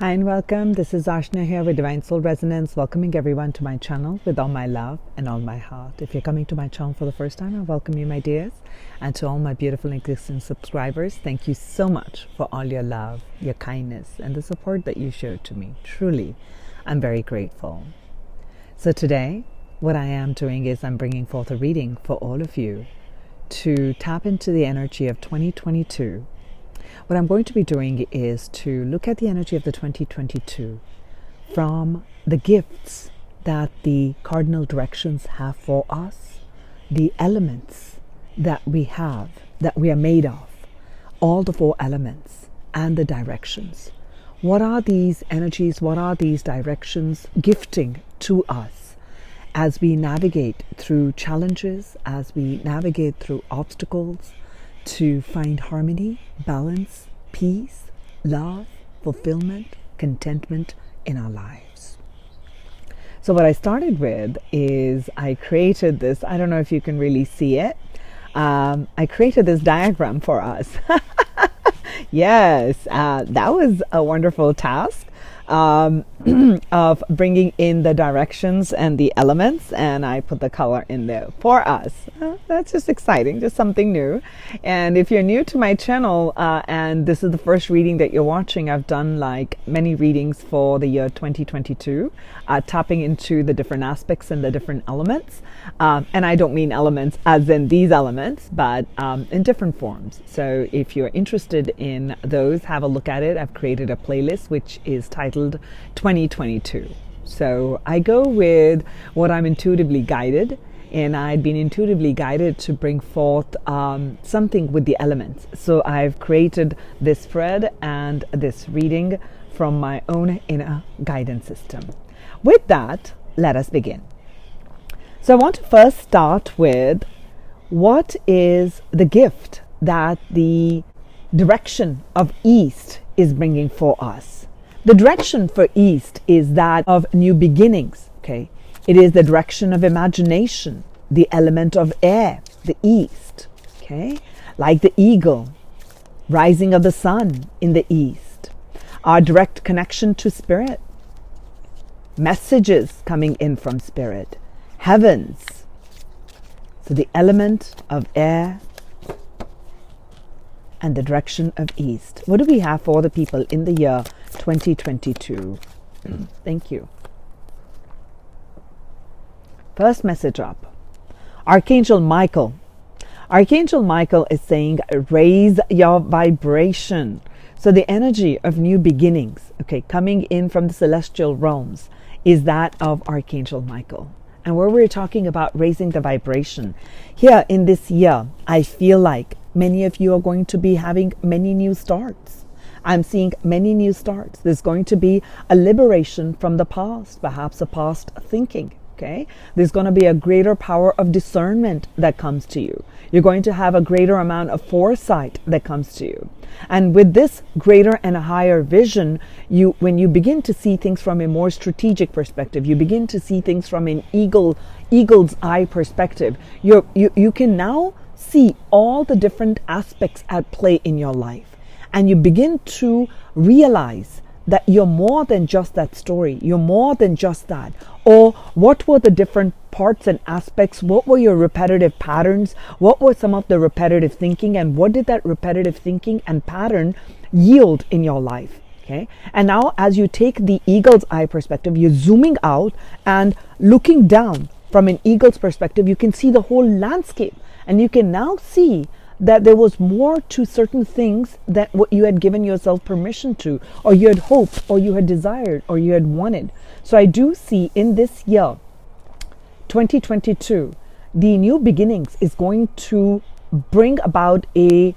Hi and welcome. This is Archana here with Divine Soul Resonance, welcoming everyone to my channel with all my love and all my heart. If you're coming to my channel for the first time, I welcome you, my dears. And to all my beautiful existing subscribers, thank you so much for all your love, your kindness, and the support that you showed to me. Truly, I'm very grateful. So today, what I am doing is I'm bringing forth a reading for all of you to tap into the energy of 2022. What I'm going to be doing is to look at the energy of the 2022 from the gifts that the cardinal directions have for us, the elements that we have, that we are made of, all the 4 elements and the directions. What are these energies? What are these directions gifting to us as we navigate through challenges, as we navigate through obstacles, to find harmony, balance, peace, love, fulfillment, contentment in our lives. So what I started with is I created this, I don't know if you can really see it, I created this diagram for us. Yes, that was a wonderful task of bringing in the directions and the elements, and I put the color in there for us. That's just exciting, just something new. And if you're new to my channel and this is the first reading that you're watching, I've done like many readings for the year 2022, tapping into the different aspects and the different elements. And I don't mean elements as in these elements, but in different forms. So if you're interested in those, have a look at it. I've created a playlist which is titled 2022. So I go with what I'm intuitively guided, and I'd been intuitively guided to bring forth something with the elements. So I've created this thread and this reading from my own inner guidance system. With that, let us begin. So I want to first start with what is the gift that the direction of East is bringing for us. The direction for East is that of new beginnings, okay? It is the direction of imagination, the element of air, the East, okay? Like the eagle, rising of the sun in the East. Our direct connection to Spirit. Messages coming in from Spirit. Heavens. So the element of air and the direction of East. What do we have for the people in the year 2022? Thank you. First message up. Archangel Michael. Archangel Michael is saying, raise your vibration. So the energy of new beginnings, okay, coming in from the celestial realms is that of Archangel Michael. And where we're talking about raising the vibration, here in this year, I feel like many of you are going to be having many new starts. I'm seeing many new starts. There's going to be a liberation from the past, perhaps a past thinking. Okay? There's going to be a greater power of discernment that comes to you. You're going to have a greater amount of foresight that comes to you. And with this greater and a higher vision, when you begin to see things from a more strategic perspective, you begin to see things from an eagle's eye perspective, you can now see all the different aspects at play in your life. And you begin to realize that you're more than just that story. You're more than just that. Or what were the different parts and aspects? What were your repetitive patterns? What were some of the repetitive thinking? And what did that repetitive thinking and pattern yield in your life? Okay. And now as you take the eagle's eye perspective, you're zooming out and looking down from an eagle's perspective, you can see the whole landscape. And you can now see that there was more to certain things than what you had given yourself permission to, or you had hoped, or you had desired, or you had wanted. So I do see in this year, 2022, the new beginnings is going to bring about a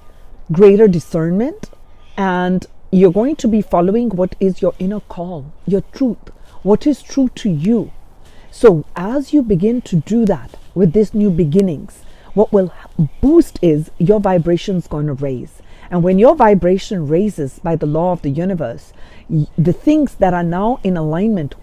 greater discernment, and you're going to be following what is your inner call, your truth, what is true to you. So as you begin to do that with this new beginnings, what will boost is your vibration's going to raise. And when your vibration raises by the law of the universe, the things that are now in alignment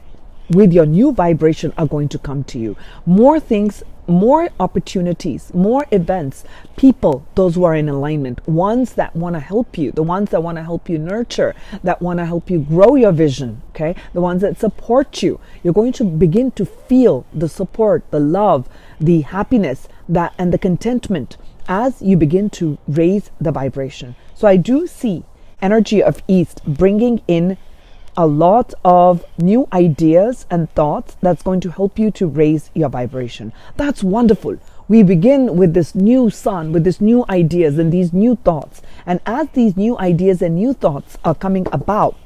with your new vibration are going to come to you. More things, more opportunities, more events, people, those who are in alignment, ones that want to help you, the ones that want to help you nurture, that want to help you grow your vision, okay? The ones that support you. You're going to begin to feel the support, the love, the happiness, that and the contentment as you begin to raise the vibration. So I do see energy of East bringing in a lot of new ideas and thoughts that's going to help you to raise your vibration. That's wonderful. We begin with this new sun, with these new ideas and these new thoughts. And as these new ideas and new thoughts are coming about,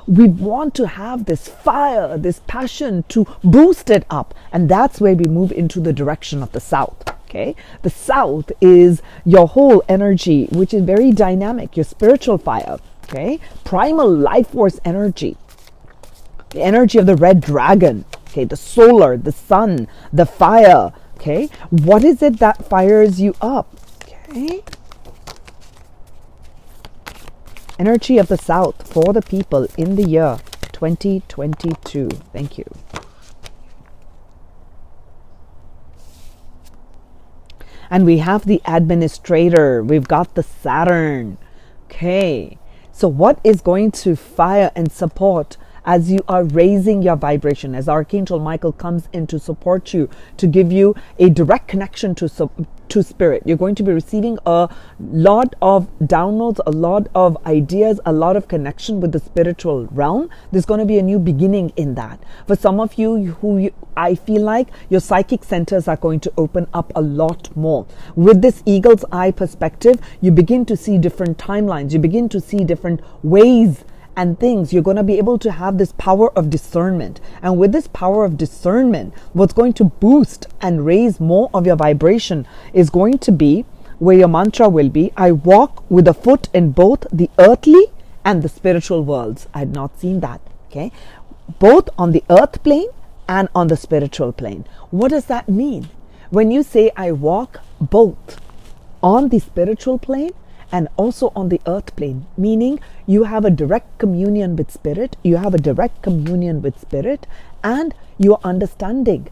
we want to have this fire, this passion to boost it up. And that's where we move into the direction of the South. Okay, the South is your whole energy, which is very dynamic, your spiritual fire. Okay, primal life force energy, the energy of the red dragon. Okay, the solar, the sun, the fire. Okay, what is it that fires you up? Okay, energy of the South for the people in the year 2022. Thank you. And we have the administrator. We've got the Saturn. Okay. So what is going to fire and support as you are raising your vibration, as Archangel Michael comes in to support you, to give you a direct connection to spirit? You're going to be receiving a lot of downloads, a lot of ideas, a lot of connection with the spiritual realm. There's going to be a new beginning in that. For some of you I feel like your psychic centers are going to open up a lot more. With this eagle's eye perspective, you begin to see different timelines. You begin to see different ways and things. You're going to be able to have this power of discernment. And with this power of discernment, what's going to boost and raise more of your vibration is going to be where your mantra will be, I walk with a foot in both the earthly and the spiritual worlds. I had not seen that. Okay, both on the earth plane and on the spiritual plane. What does that mean? When you say I walk both on the spiritual plane and also on the earth plane, meaning you have a direct communion with spirit, and you're understanding,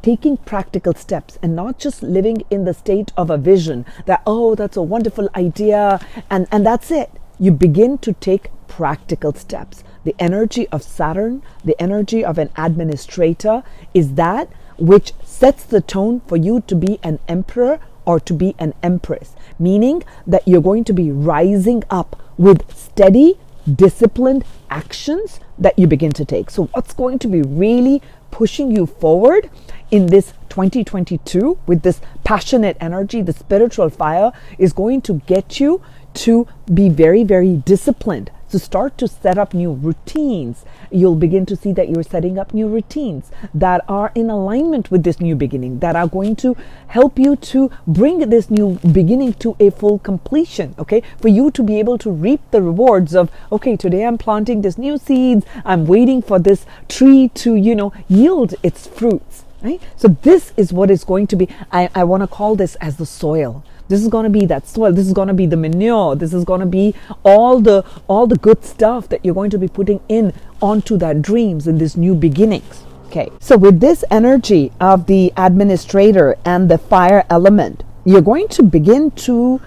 taking practical steps and not just living in the state of a vision that, oh, that's a wonderful idea, and that's it. You begin to take practical steps. The energy of Saturn, the energy of an administrator, is that which sets the tone for you to be an emperor or to be an empress, meaning that you're going to be rising up with steady, disciplined actions that you begin to take. So what's going to be really pushing you forward in this 2022 with this passionate energy, the spiritual fire, is going to get you to be very, very disciplined, to start to set up new routines. You'll begin to see that you're setting up new routines that are in alignment with this new beginning, that are going to help you to bring this new beginning to a full completion, okay? For you to be able to reap the rewards of, okay, today I'm planting this new seeds, I'm waiting for this tree to, yield its fruits, right? So this is what is going to be, I want to call this as the soil. This is going to be that soil. This is going to be the manure. This is going to be all the good stuff that you're going to be putting in onto that dreams in this new beginnings. Okay. So with this energy of the administrator and the fire element, you're going to begin to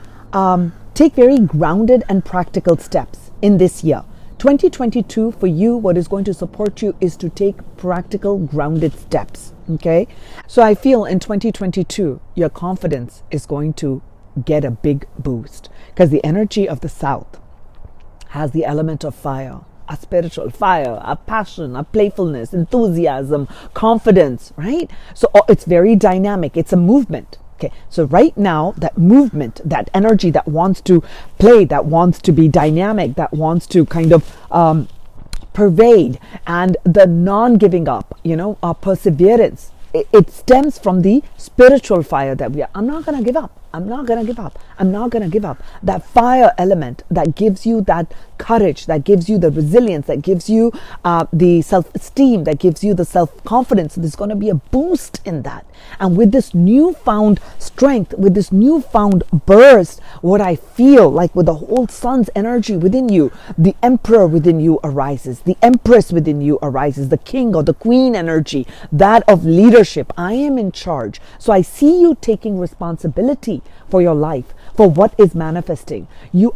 take very grounded and practical steps in this year. 2022 for you, what is going to support you is to take practical, grounded steps. Okay. So I feel in 2022, your confidence is going to get a big boost because the energy of the South has the element of fire, a spiritual fire, a passion, a playfulness, enthusiasm, confidence, right? So it's very dynamic. It's a movement. Okay, so right now, that movement, that energy that wants to play, that wants to be dynamic, that wants to kind of pervade, and the non-giving up, our perseverance, it stems from the spiritual fire that I'm not going to give up. I'm not going to give up. I'm not going to give up. That fire element that gives you that courage, that gives you the resilience, that gives you the self-esteem, that gives you the self-confidence. There's going to be a boost in that. And with this newfound strength, with this newfound burst, what I feel like with the whole sun's energy within you, the emperor within you arises, the empress within you arises, the king or the queen energy, that of leadership. I am in charge. So I see you taking responsibility for your life, for what is manifesting.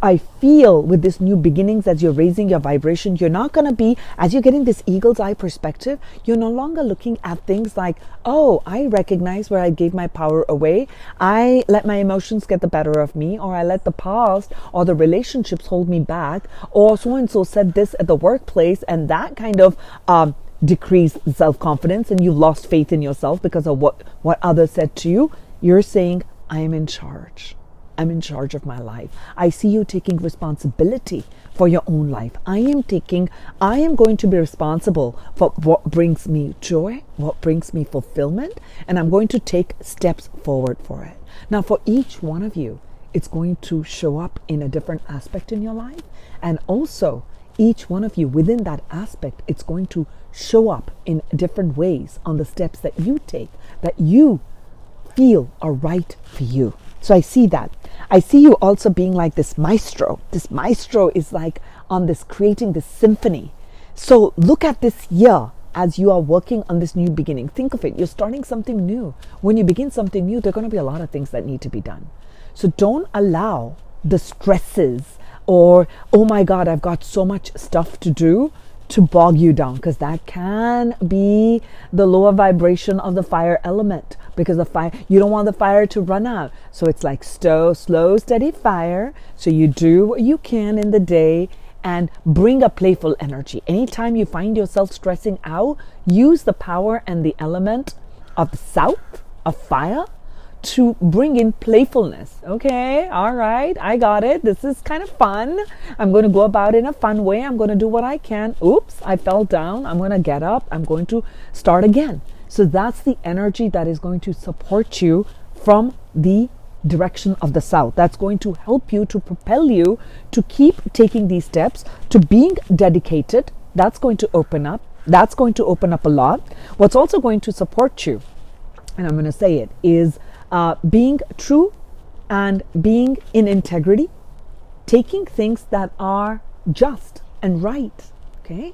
I feel with this new beginnings, as you're raising your vibration, you're not going to be, as you're getting this eagle's eye perspective, you're no longer looking at things like, oh, I recognize where I gave my power away. I let my emotions get the better of me, or I let the past or the relationships hold me back, or so-and-so said this at the workplace, and that kind of decreased self-confidence, and you've lost faith in yourself because of what others said to you. You're saying, I am in charge. I'm in charge of my life. I see you taking responsibility for your own life. I am going to be responsible for what brings me joy, what brings me fulfillment, and I'm going to take steps forward for it. Now, for each one of you, it's going to show up in a different aspect in your life. And also, each one of you within that aspect, it's going to show up in different ways on the steps that you take, that you feel are right for you. So I see that. I see you also being like this maestro. This maestro is like on this, creating this symphony. So look at this year as you are working on this new beginning. Think of it. You're starting something new. When you begin something new, there are going to be a lot of things that need to be done. So don't allow the stresses or, oh my God, I've got so much stuff to do, to bog you down, because that can be the lower vibration of the fire element, because the fire, you don't want the fire to run out. So it's like slow, steady fire. So you do what you can in the day and bring a playful energy. Anytime you find yourself stressing out, use the power and the element of the south, of fire, to bring in playfulness. Okay, all right, I got it. This is kind of fun. I'm going to go about it in a fun way. I'm going to do what I can. Oops, I fell down. I'm going to get up. I'm going to start again. So that's the energy that is going to support you from the direction of the south. That's going to help you, to propel you to keep taking these steps, to being dedicated. That's going to open up. That's going to open up a lot. What's also going to support you, and I'm going to say it, is being true and being in integrity, taking things that are just and right, okay,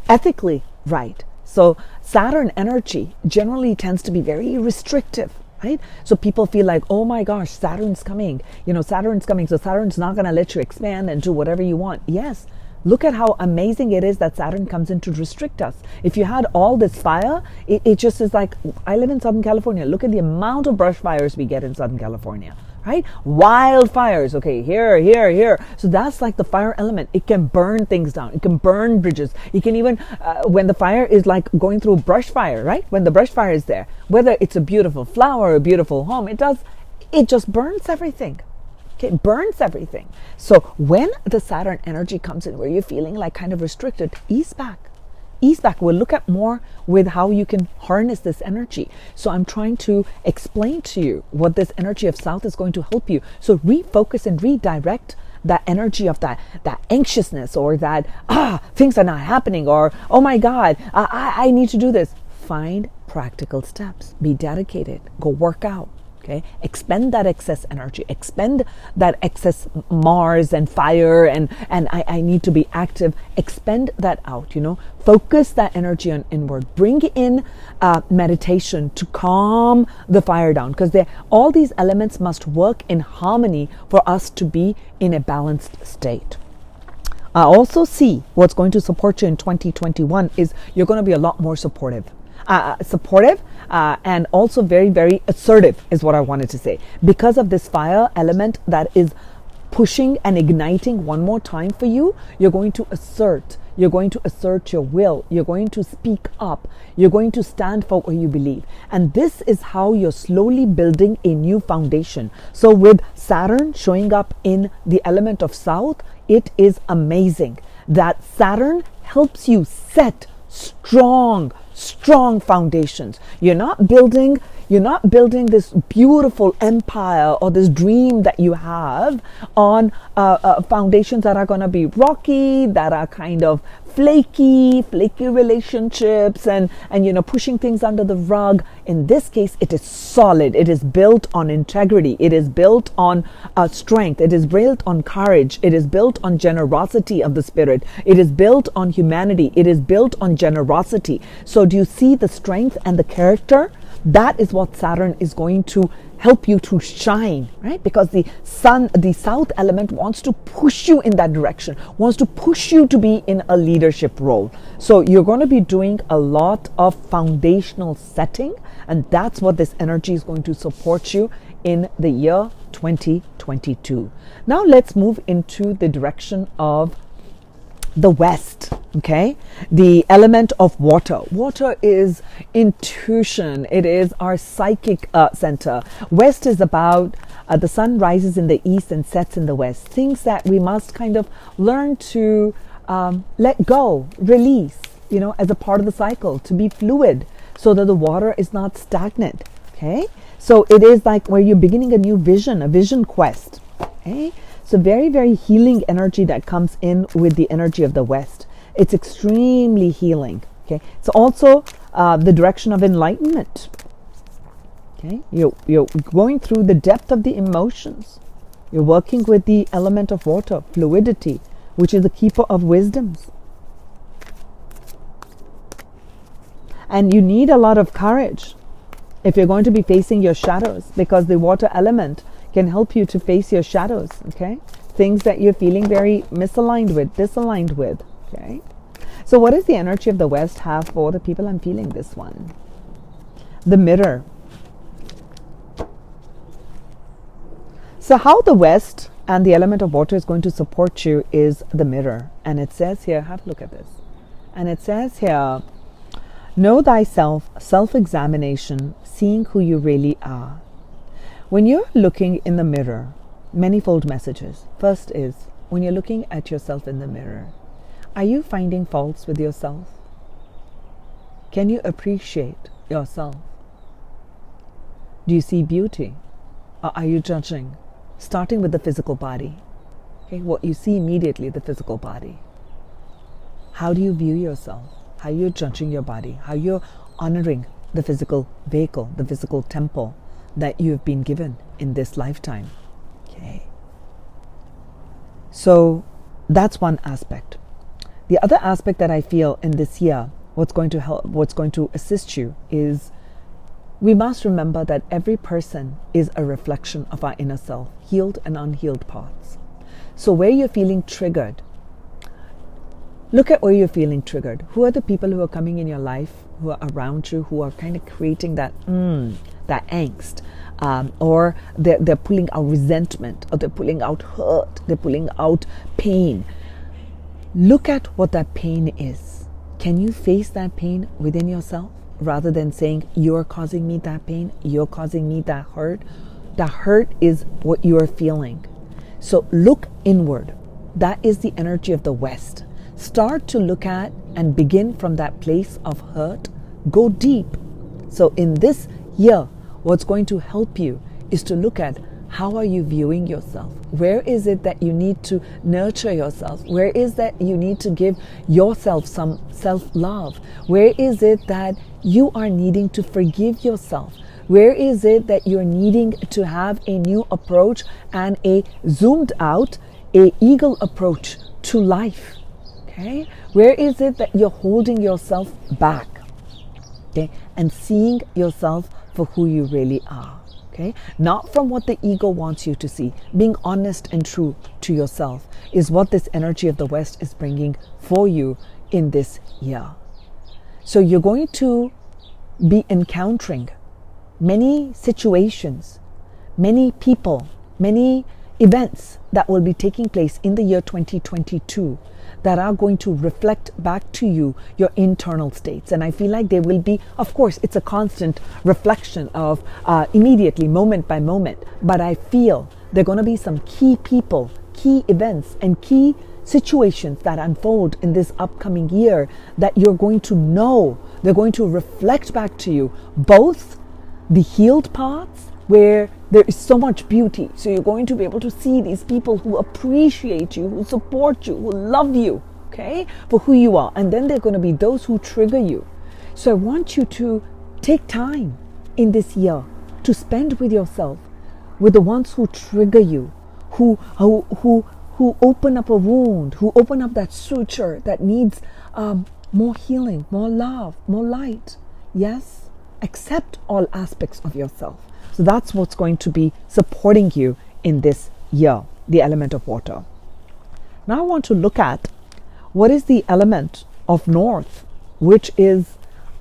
ethically right. So Saturn energy generally tends to be very restrictive, right? So people feel like, oh my gosh, Saturn's coming, Saturn's coming, so Saturn's not going to let you expand and do whatever you want. Yes. Look at how amazing it is that Saturn comes in to restrict us. If you had all this fire, it just is like, I live in Southern California. Look at the amount of brush fires we get in Southern California, right? Wildfires, okay, here. So that's like the fire element. It can burn things down. It can burn bridges. You can even, when the fire is like going through brush fire, right? When the brush fire is there, whether it's a beautiful flower or a beautiful home, it just burns everything. Okay, it burns everything. So when the Saturn energy comes in where you're feeling like kind of restricted, ease back. We'll look at more with how you can harness this energy. So I'm trying to explain to you what this energy of south is going to help you. So refocus and redirect that energy of that anxiousness, or that, things are not happening, or, oh my God, I need to do this. Find practical steps. Be dedicated. Go work out. Okay, expend that excess energy, expend that excess Mars and fire, and I need to be active. Expend that out, focus that energy on inward. Bring in meditation to calm the fire down, because all these elements must work in harmony for us to be in a balanced state. I also see what's going to support you in 2021 is you're going to be a lot more supportive. And also very, very assertive is what I wanted to say. Because of this fire element that is pushing and igniting one more time for you, you're going to assert your will. You're going to speak up. You're going to stand for what you believe. And this is how you're slowly building a new foundation. So with Saturn showing up in the element of south, it is amazing that Saturn helps you set strong foundations. You're not building, You're not building this beautiful empire or this dream that you have on foundations that are going to be rocky, that are kind of flaky relationships, and pushing things under the rug. In this case, it is solid. It is built on integrity. It is built on strength. It is built on courage. It is built on generosity of the spirit. It is built on humanity. It is built on generosity. So do you see the strength and the character? That is what Saturn is going to help you to shine, right? Because the sun, the south element, wants to push you in that direction, wants to push you to be in a leadership role. So you're going to be doing a lot of foundational setting, and that's what this energy is going to support you in the year 2022. Now let's move into the direction of the west. Okay, the element of water. Water is intuition. It is our psychic center. West is about the sun rises in the east and sets in the west. Things that we must kind of learn to let go, release, as a part of the cycle, to be fluid so that the water is not stagnant. Okay, so it is like where you're beginning a new vision, a vision quest. Okay, so very, very healing energy that comes in with the energy of the west. It's extremely healing. Okay, it's also the direction of enlightenment. Okay, you're going through the depth of the emotions. You're working with the element of water, fluidity, which is the keeper of wisdoms. And you need a lot of courage if you're going to be facing your shadows, because the water element can help you to face your shadows. Okay, things that you're feeling very misaligned with, disaligned with. Okay, so what does the energy of the west have for the people? I'm feeling this one. The mirror. So how the west and the element of water is going to support you is the mirror. And it says here, have a look at this. And it says here, know thyself, self-examination, seeing who you really are. When you're looking in the mirror, manifold messages. First is, when you're looking at yourself in the mirror, are you finding faults with yourself? Can you appreciate yourself? Do you see beauty? Or are you judging? Starting with the physical body. Okay, what you see immediately, the physical body. How do you view yourself? How you're judging your body? How you're honoring the physical vehicle, the physical temple that you've been given in this lifetime? Okay. So that's one aspect. The other aspect that I feel in this year, what's going to help, what's going to assist you is, we must remember that every person is a reflection of our inner self, healed and unhealed parts. So where you're feeling triggered, look at where you're feeling triggered. Who are the people who are coming in your life, who are around you, who are kind of creating that angst, or they're pulling out resentment, or they're pulling out hurt, they're pulling out pain. Look at what that pain is. Can you face that pain within yourself, rather than saying, you're causing me that pain, you're causing me that hurt? The hurt is what you are feeling. So look inward. That is the energy of the west. Start to look at and begin from that place of hurt. Go deep. So in this year, what's going to help you is to look at, how are you viewing yourself? Where is it that you need to nurture yourself? Where is that you need to give yourself some self-love? Where is it that you are needing to forgive yourself? Where is it that you're needing to have a new approach and a zoomed out, a eagle approach to life? Okay? Where is it that you're holding yourself back? Okay? And seeing yourself for who you really are. Okay? Not from what the ego wants you to see. Being honest and true to yourself is what this energy of the West is bringing for you in this year. So you're going to be encountering many situations, many people, many events that will be taking place in the year 2022 that are going to reflect back to you your internal states. And I feel like they will be, of course, it's a constant reflection of immediately, moment by moment. But I feel there are going to be some key people, key events, and key situations that unfold in this upcoming year that you're going to know. They're going to reflect back to you both the healed parts where there is so much beauty. So you're going to be able to see these people who appreciate you, who support you, who love you, okay, for who you are. And then there are going to be those who trigger you. So I want you to take time in this year to spend with yourself, with the ones who trigger you, who open up a wound, who open up that suture that needs more healing, more love, more light. Yes, accept all aspects of yourself. So that's what's going to be supporting you in this year, the element of water. Now I want to look at what is the element of north, which is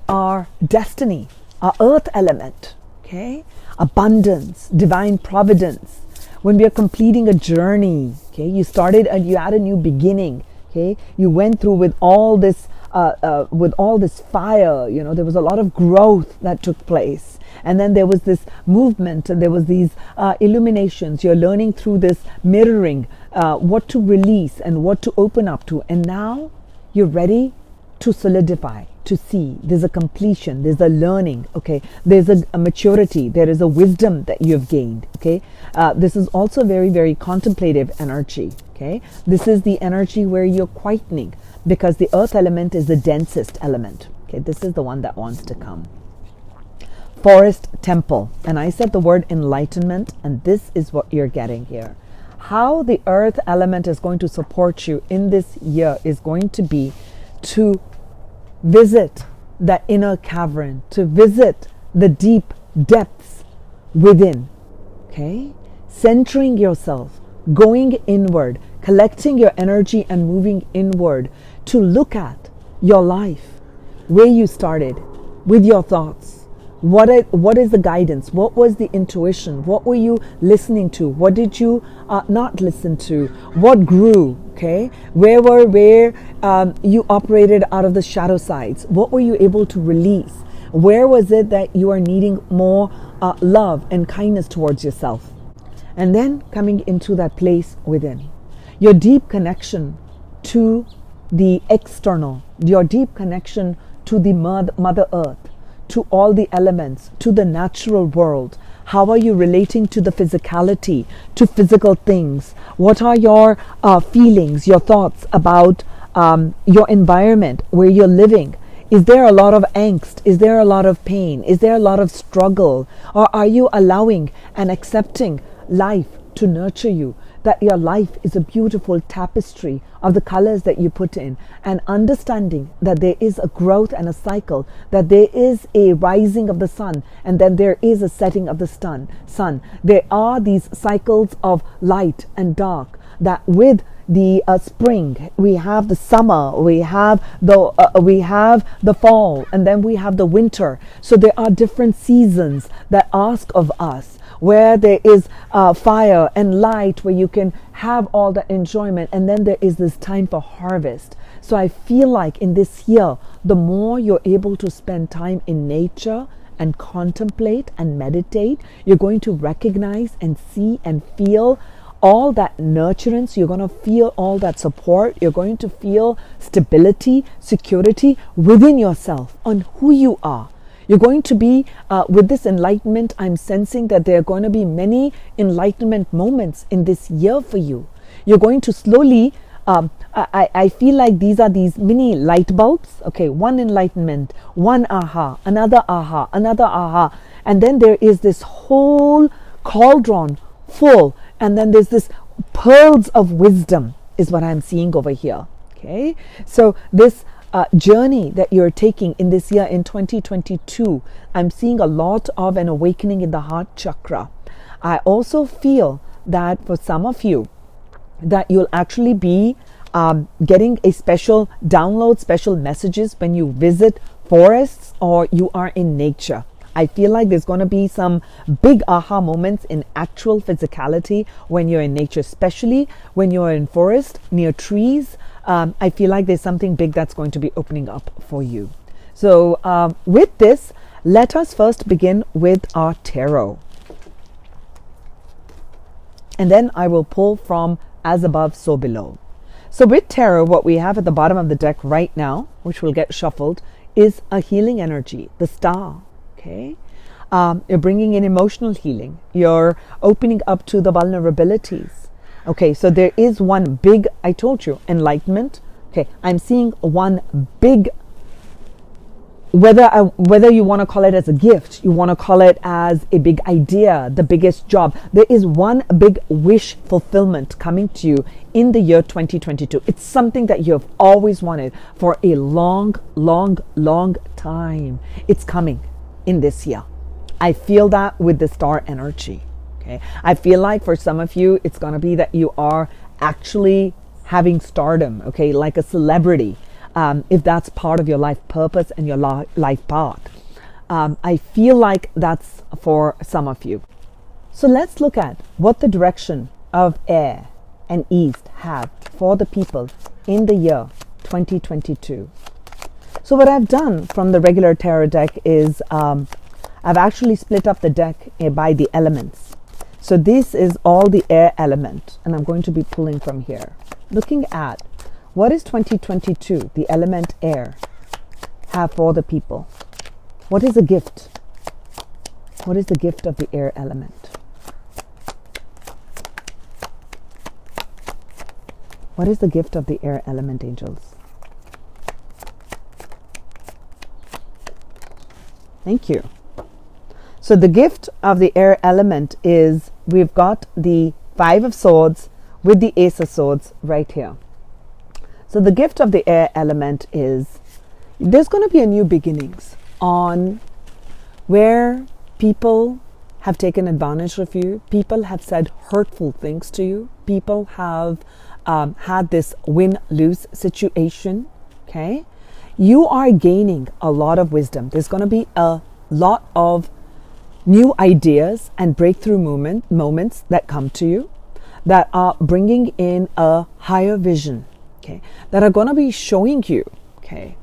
our destiny, our earth element, okay? Abundance, divine providence. When we are completing a journey, okay, you started and you had a new beginning, okay? You went through with all this fire, you know, there was a lot of growth that took place. And then there was this movement and there was these illuminations. You're learning through this mirroring what to release and what to open up to. And now you're ready to solidify, to see. There's a completion, there's a learning, okay? There's a maturity, there is a wisdom that you have gained, okay? This is also very, very contemplative energy, okay? This is the energy where you're quietening, because the earth element is the densest element, okay? This is the one that wants to come. Forest temple, and I said the word enlightenment, and this is what you're getting here. How the earth element is going to support you in this year is going to be to visit that inner cavern, to visit the deep depths within, okay? Centering yourself, going inward, collecting your energy and moving inward to look at your life, where you started, with your thoughts. What is the guidance? What was the intuition? What were you listening to? What did you not listen to? What grew? Okay, where you operated out of the shadow sides? What were you able to release? Where was it that you are needing more love and kindness towards yourself? And then coming into that place within, your deep connection to the external, your deep connection to the Mother Earth, to all the elements, to the natural world. How are you relating to the physicality, to physical things? What are your feelings, your thoughts about your environment, where you're living? Is there a lot of angst? Is there a lot of pain? Is there a lot of struggle? Or are you allowing and accepting life to nurture you? That your life is a beautiful tapestry of the colors that you put in, and understanding that there is a growth and a cycle, that there is a rising of the sun and then there is a setting of the sun. There are these cycles of light and dark, that with the spring we have the summer, we have the fall, and then we have the winter. So there are different seasons that ask of us, where there is fire and light, where you can have all the enjoyment, and then there is this time for harvest. So I feel like in this year, the more you're able to spend time in nature and contemplate and meditate, you're going to recognize and see and feel all that nurturance. You're going to feel all that support. You're going to feel stability, security within yourself on who you are. You're going to be, with this enlightenment, I'm sensing that there are going to be many enlightenment moments in this year for you. You're going to slowly, I feel like these are these mini light bulbs. Okay, one enlightenment, one aha, another aha, another aha. And then there is this whole cauldron full. And then there's this pearls of wisdom is what I'm seeing over here. Okay, so this journey that you're taking in this year, in 2022, I'm seeing a lot of an awakening in the heart chakra. I also feel that for some of you, that you'll actually be getting a special download, special messages when you visit forests or you are in nature. I feel like there's going to be some big aha moments in actual physicality when you're in nature, especially when you're in forest, near trees. I feel like there's something big that's going to be opening up for you. So with this, let us first begin with our tarot. And then I will pull from as above, so below. So with tarot, what we have at the bottom of the deck right now, which will get shuffled, is a healing energy, the star. Okay, You're bringing in emotional healing. You're opening up to the vulnerabilities. Okay, so there is one big, I told you, enlightenment. Okay, I'm seeing one big, whether you want to call it as a gift, you want to call it as a big idea, the biggest job. There is one big wish fulfillment coming to you in the year 2022. It's something that you have always wanted for a long, long, long time. It's coming in this year. I feel that with the star energy. Okay, I feel like for some of you, it's going to be that you are actually having stardom, okay, like a celebrity, if that's part of your life purpose and your life path. I feel like that's for some of you. So let's look at what the direction of air and east have for the people in the year 2022. So what I've done from the regular tarot deck is I've actually split up the deck by the elements. So this is all the air element, and I'm going to be pulling from here. Looking at what is 2022, the element air, have for the people. What is the gift? What is the gift of the air element? What is the gift of the air element, angels? Thank you. So the gift of the air element is, we've got the Five of Swords with the Ace of Swords right here. So the gift of the air element is, there's going to be a new beginnings on where people have taken advantage of you. People have said hurtful things to you. People have had this win-lose situation. Okay. You are gaining a lot of wisdom. There's going to be a lot of new ideas and breakthrough moments that come to you that are bringing in a higher vision, okay, that are going to be showing you, okay,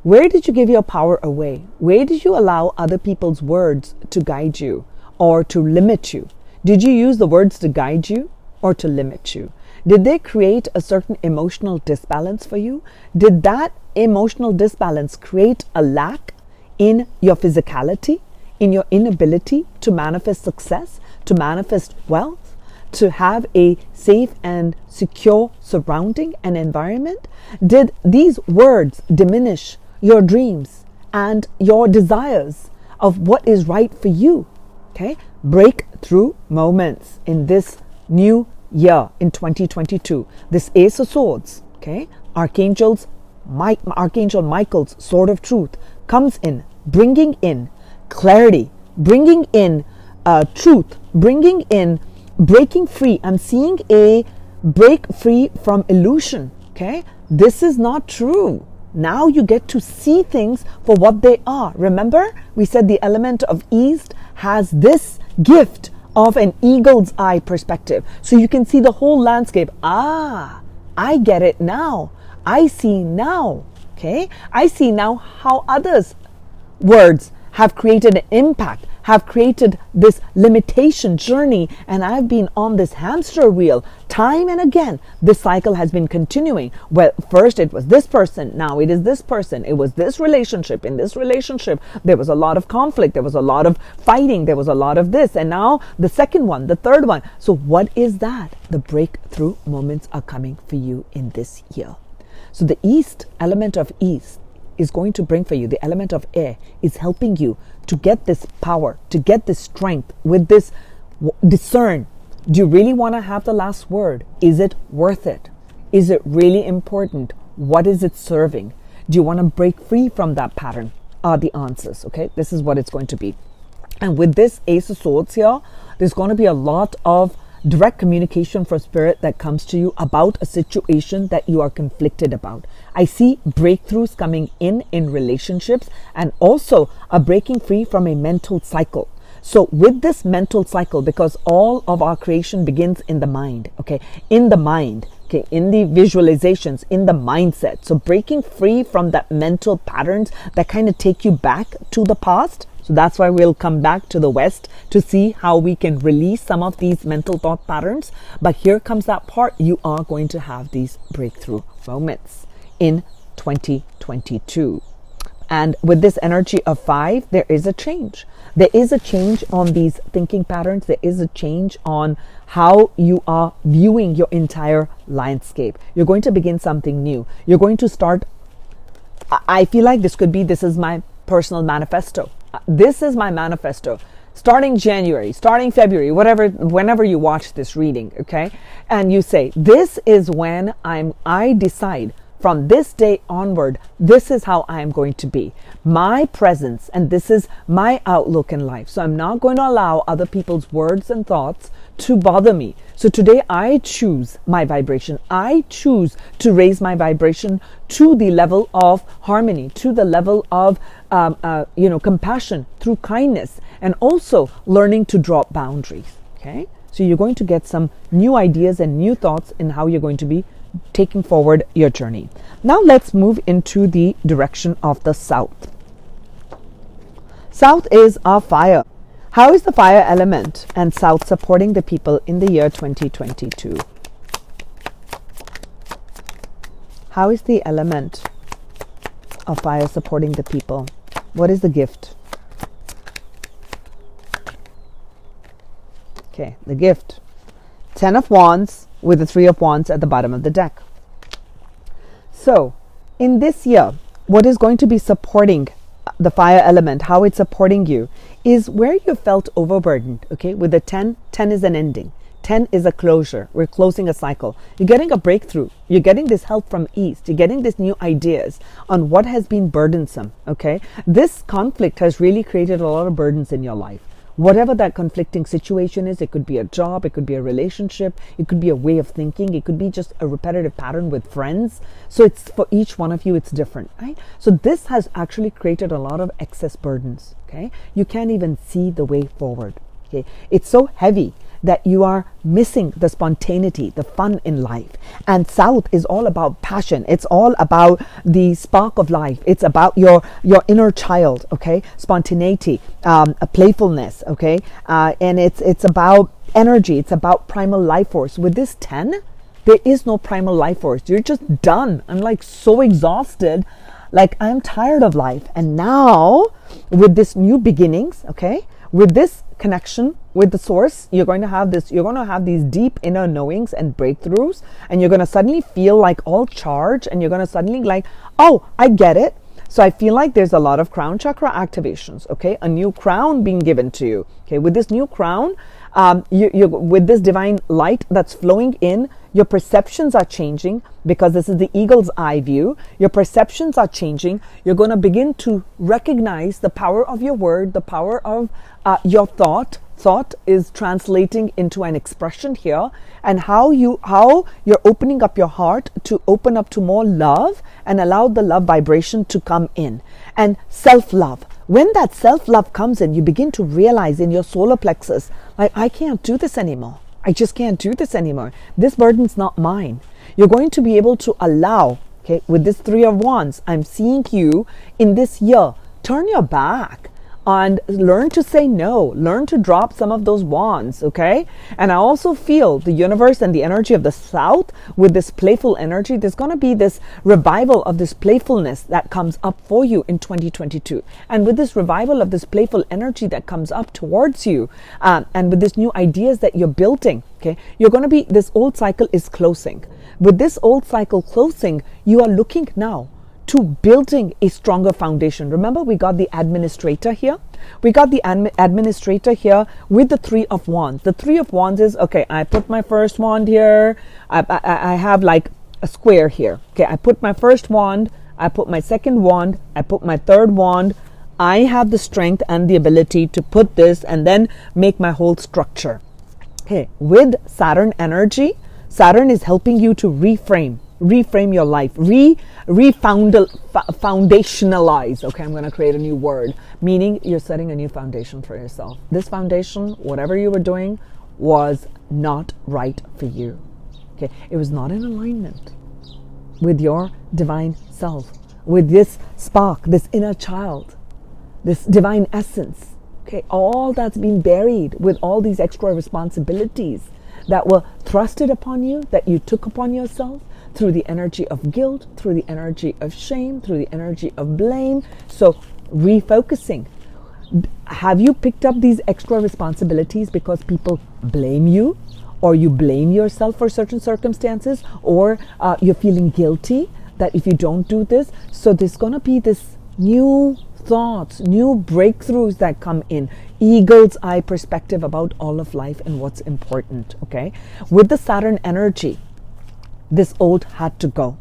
where did you give your power away? Where did you allow other people's words to guide you or to limit you? Did you use the words to guide you or to limit you? Did they create a certain emotional disbalance for you? Did that emotional disbalance create a lack in your physicality, in your inability to manifest success, to manifest wealth, to have a safe and secure surrounding and environment? Did these words diminish your dreams and your desires of what is right for you? Okay, breakthrough moments in this new year in 2022. This Ace of Swords, okay, Archangel Michael's Sword of Truth comes in, bringing in clarity, bringing in truth, bringing in breaking free. I'm seeing a break free from illusion. Okay, this is not true. Now you get to see things for what they are. Remember, we said the element of east has this gift of an eagle's eye perspective. So you can see the whole landscape. Ah, I get it now. I see now. Okay, I see now how others' words have created an impact, have created this limitation journey, and I've been on this hamster wheel time and again. This cycle has been continuing. Well, first it was this person, now it is this person, it was this relationship. In this relationship there was a lot of conflict, there was a lot of fighting, there was a lot of this, and now the second one, the third one. So what is that? The breakthrough moments are coming for you in this year. So the east, element of east, is going to bring for you, the element of air is helping you to get this power, to get this strength with this discern. Do you really want to have the last word? Is it worth it? Is it really important? What is it serving? Do you want to break free from that pattern? Are the answers, okay? This is what it's going to be. And with this Ace of Swords here, there's going to be a lot of direct communication from spirit that comes to you about a situation that you are conflicted about. I see breakthroughs coming in relationships, and also a breaking free from a mental cycle. So with this mental cycle, because all of our creation begins in the mind, okay, in the mind, okay, in the visualizations, in the mindset. So breaking free from that mental patterns that kind of take you back to the past. So that's why we'll come back to the West to see how we can release some of these mental thought patterns. But here comes that part. You are going to have these breakthrough moments in 2022. And with this energy of 5, there is a change. There is a change on these thinking patterns. There is a change on how you are viewing your entire landscape. You're going to begin something new. You're going to start. I feel like this is my personal manifesto. This is my manifesto. Starting January, starting February, whenever you watch this reading, okay? And you say, this is when I decide from this day onward, this is how I am going to be. My presence, and this is my outlook in life. So I'm not going to allow other people's words and thoughts to bother me. So today I choose my vibration. I choose to raise my vibration to the level of harmony, to the level of compassion through kindness, and also learning to drop boundaries. Okay, so you're going to get some new ideas and new thoughts in how you're going to be taking forward your journey. Now let's move into the direction of the south. South is our fire. How is the fire element and south supporting the people in the year 2022? How is the element of fire supporting the people? What is the gift? Okay, the gift. 10 of Wands with the 3 of Wands at the bottom of the deck. So, in this year, what is going to be supporting the fire element, how it's supporting you, is where you felt overburdened, okay? With the 10 is an ending. 10 is a closure. We're closing a cycle. You're getting a breakthrough. You're getting this help from East. You're getting these new ideas on what has been burdensome, okay? This conflict has really created a lot of burdens in your life. Whatever that conflicting situation is, it could be a job, it could be a relationship, it could be a way of thinking, it could be just a repetitive pattern with friends. So it's for each one of you, it's different, right? So this has actually created a lot of excess burdens, okay? You can't even see the way forward, okay? It's so heavy that you are missing the spontaneity, the fun in life. And South is all about passion. It's all about the spark of life. It's about your inner child, okay? Spontaneity, playfulness, okay? And it's about energy. It's about primal life force. With this 10, there is no primal life force. You're just done. I'm like so exhausted. Like I'm tired of life. And now with this new beginnings, okay? With this connection with the source, you're going to have these deep inner knowings and breakthroughs, and you're going to suddenly feel like all charged, and you're going to suddenly like, oh, I get it. So I feel like there's a lot of crown chakra activations, okay? A new crown being given to you, okay? With this new crown, with this divine light that's flowing in, your perceptions are changing because this is the eagle's eye view. Your perceptions are changing. You're going to begin to recognize the power of your word, the power of your thought. Thought is translating into an expression here, and how you're opening up your heart to open up to more love and allow the love vibration to come in. And self-love. When that self-love comes in, you begin to realize in your solar plexus, like, I can't do this anymore. I just can't do this anymore. This burden's not mine. You're going to be able to allow, okay, with this 3 of Wands, I'm seeing you in this year, turn your back and learn to say no, learn to drop some of those wands, okay? And I also feel the universe and the energy of the South with this playful energy. There's going to be this revival of this playfulness that comes up for you in 2022. And with this revival of this playful energy that comes up towards you, and with this new ideas that you're building, okay, you're going to be, this old cycle is closing. With this old cycle closing, you are looking now to building a stronger foundation. Remember, we got the administrator here. We got the administrator here with the 3 of Wands. The 3 of Wands is, okay, I put my first wand here. I have like a square here. Okay, I put my first wand. I put my second wand. I put my third wand. I have the strength and the ability to put this and then make my whole structure. Okay, with Saturn energy, Saturn is helping you to reframe your life, foundationalize. Okay, I'm going to create a new word, meaning you're setting a new foundation for yourself. This foundation, whatever you were doing, was not right for you. Okay, it was not in alignment with your divine self, with this spark, this inner child, this divine essence. Okay, all that's been buried with all these extra responsibilities that were thrusted upon you, that you took upon yourself, through the energy of guilt, through the energy of shame, through the energy of blame. So refocusing. Have you picked up these extra responsibilities because people blame you, or you blame yourself for certain circumstances, or you're feeling guilty that if you don't do this? So there's going to be this new thoughts, new breakthroughs that come in, eagle's eye perspective about all of life and what's important. Okay, with the Saturn energy, this old had to go.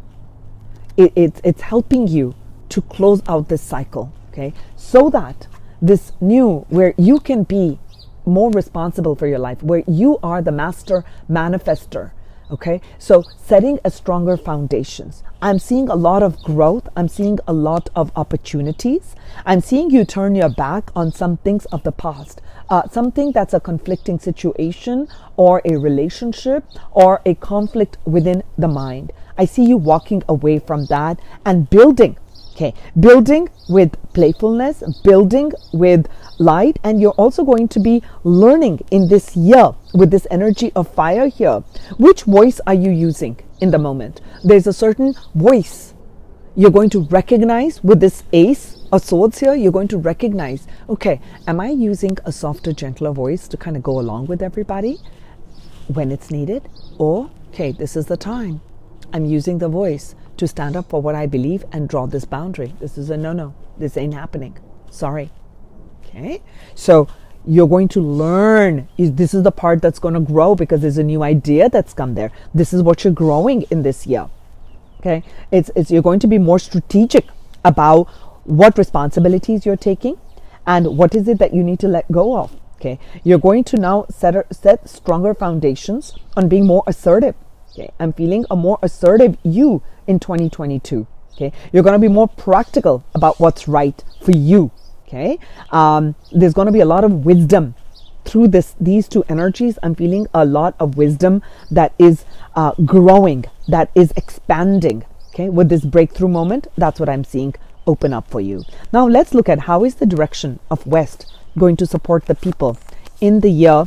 It's helping you to close out this cycle, okay, so that this new, where you can be more responsible for your life, where you are the master manifester. Okay, so setting a stronger foundations. I'm seeing a lot of growth. I'm seeing a lot of opportunities. I'm seeing you turn your back on some things of the past, something that's a conflicting situation or a relationship or a conflict within the mind. I see you walking away from that and building. Okay, building with playfulness, building with light, and you're also going to be learning in this year with this energy of fire here. Which voice are you using in the moment? There's a certain voice you're going to recognize with this ace of swords here. You're going to recognize, okay, am I using a softer, gentler voice to kind of go along with everybody when it's needed? Or, okay, this is the time. I'm using the voice to stand up for what I believe and draw this boundary. This is a no. This ain't happening. Sorry. Okay. So you're going to learn. This is the part that's going to grow because there's a new idea that's come there. This is what you're growing in this year. Okay. It's you're going to be more strategic about what responsibilities you're taking and what is it that you need to let go of. Okay. You're going to now set stronger foundations on being more assertive. Okay, I'm feeling a more assertive you in 2022. Okay, you're going to be more practical about what's right for you. Okay, there's going to be a lot of wisdom through these two energies. I'm feeling a lot of wisdom that is growing, that is expanding. Okay, with this breakthrough moment, that's what I'm seeing open up for you. Now let's look at how is the direction of West going to support the people in the year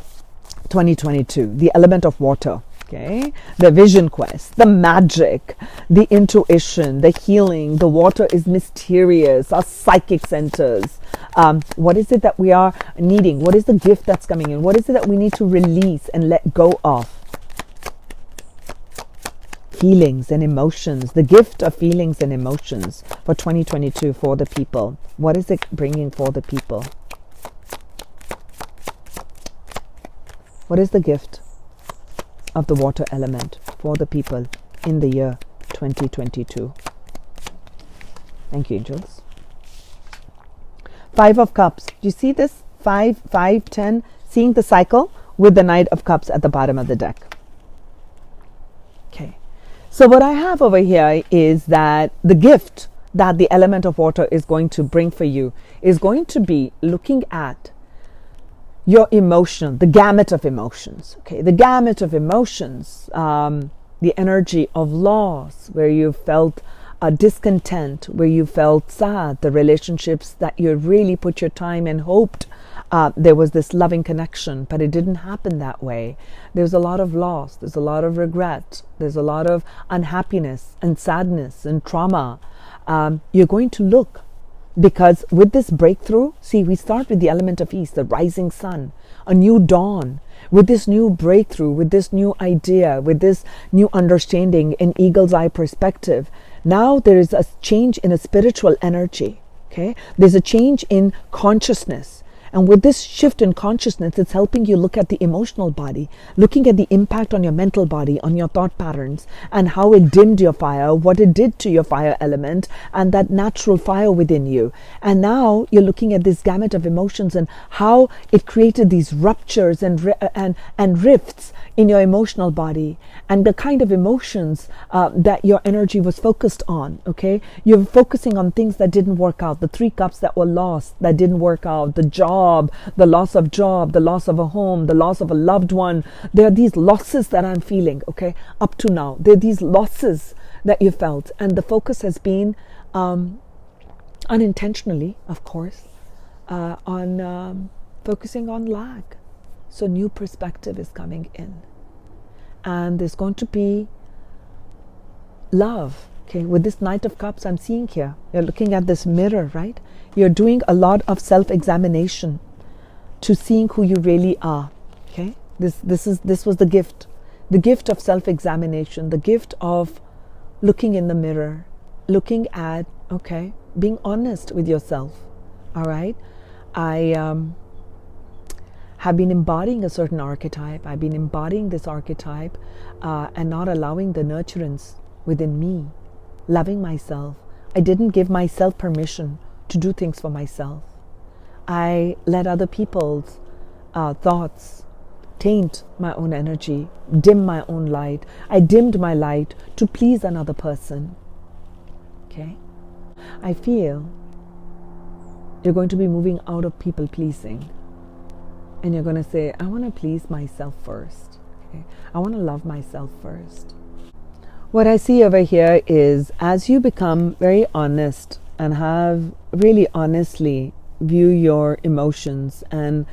2022. The element of water. Okay, the vision quest, the magic, the intuition, the healing. The water is mysterious, our psychic centers. What is it that we are needing? What is the gift that's coming in? What is it that we need to release and let go of? Feelings and emotions, the gift of feelings and emotions for 2022 for the people. What is it bringing for the people? What is the gift of the water element for the people in the year 2022? Thank you, angels. 5 of Cups. Do you see this? 5, 5, 10. Seeing the cycle with the Knight of Cups at the bottom of the deck. Okay. So what I have over here is that the gift that the element of water is going to bring for you is going to be looking at your emotion, the gamut of emotions. Okay, the gamut of emotions, the energy of loss, where you felt discontent, where you felt sad, the relationships that you really put your time and hoped there was this loving connection, but it didn't happen that way. There's a lot of loss, there's a lot of regret, there's a lot of unhappiness and sadness and trauma. You're going to look. Because with this breakthrough, see, we start with the element of east, the rising sun, a new dawn. With this new breakthrough, with this new idea, with this new understanding, an eagle's eye perspective, now there is a change in a spiritual energy. Okay, there's a change in consciousness. And with this shift in consciousness, it's helping you look at the emotional body, looking at the impact on your mental body, on your thought patterns, and how it dimmed your fire, what it did to your fire element, and that natural fire within you. And now you're looking at this gamut of emotions and how it created these ruptures and rifts in your emotional body, and the kind of emotions that your energy was focused on. Okay, you're focusing on things that didn't work out, the 3 cups that were lost, that didn't work out, the loss of job, the loss of a home, the loss of a loved one. There are these losses that I'm feeling, okay, up to now. There are these losses that you felt, and the focus has been unintentionally, of course, on focusing on lack. So new perspective is coming in, and there's going to be love. Okay, with this Knight of Cups I'm seeing here, you're looking at this mirror, right? You're doing a lot of self-examination to seeing who you really are. Okay, this was the gift of self-examination, the gift of looking in the mirror, looking at, okay, being honest with yourself. All right, I have been embodying a certain archetype. I've been embodying this archetype and not allowing the nurturance within me, loving myself. I didn't give myself permission to do things for myself. I let other people's thoughts taint my own energy, dim my own light. I dimmed my light to please another person. Okay? I feel you're going to be moving out of people pleasing. And you're going to say, I want to please myself first. Okay? I want to love myself first. What I see over here is, as you become very honest and have really honestly view your emotions and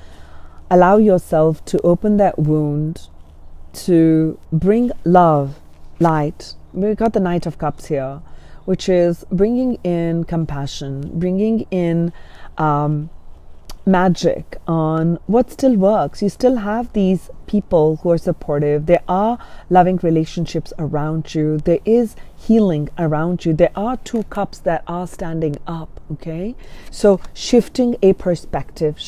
allow yourself to open that wound, to bring love, light. We've got the Knight of Cups here, which is bringing in compassion, bringing in magic on what still works. You still have these people who are supportive. There are loving relationships around you. There is healing around you. There are two cups that are standing up. Okay, so shifting a perspective,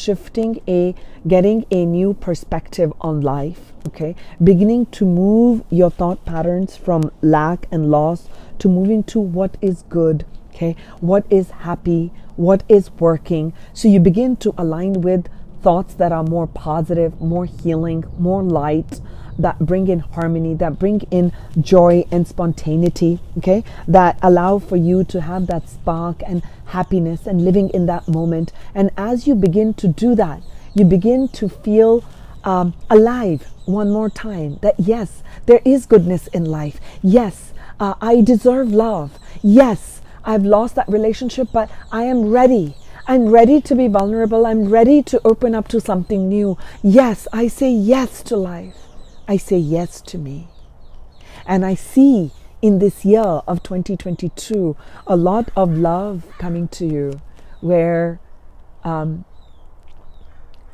getting a new perspective on life. Okay, beginning to move your thought patterns from lack and loss to moving to what is good. Okay, what is happy, what is working. So you begin to align with thoughts that are more positive, more healing, more light, that bring in harmony, that bring in joy and spontaneity, okay, that allow for you to have that spark and happiness and living in that moment. And as you begin to do that, you begin to feel alive one more time, that yes, there is goodness in life. Yes, I deserve love. Yes, I've lost that relationship, but I am ready. I'm ready to be vulnerable. I'm ready to open up to something new. Yes, I say yes to life. I say yes to me. And I see in this year of 2022 a lot of love coming to you, where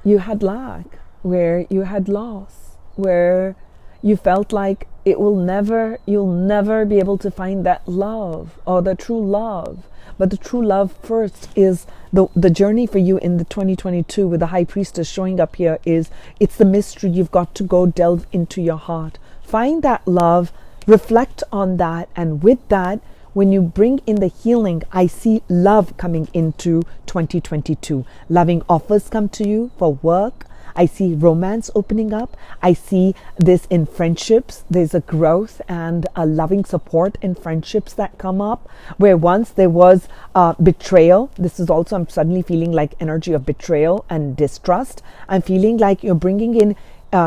you had lack, where you had loss, where you felt like you'll never be able to find that love or the true love. But the true love first is the journey for you in the 2022 with the High Priestess showing up here is, it's the mystery. You've got to go delve into your heart. Find that love, reflect on that, and with that, when you bring in the healing, I see love coming into 2022. Loving offers come to you for work. I see romance opening up. I see this in friendships. There's a growth and a loving support in friendships that come up, where once there was betrayal. This is also, I'm suddenly feeling like energy of betrayal and distrust. I'm feeling like you're bringing in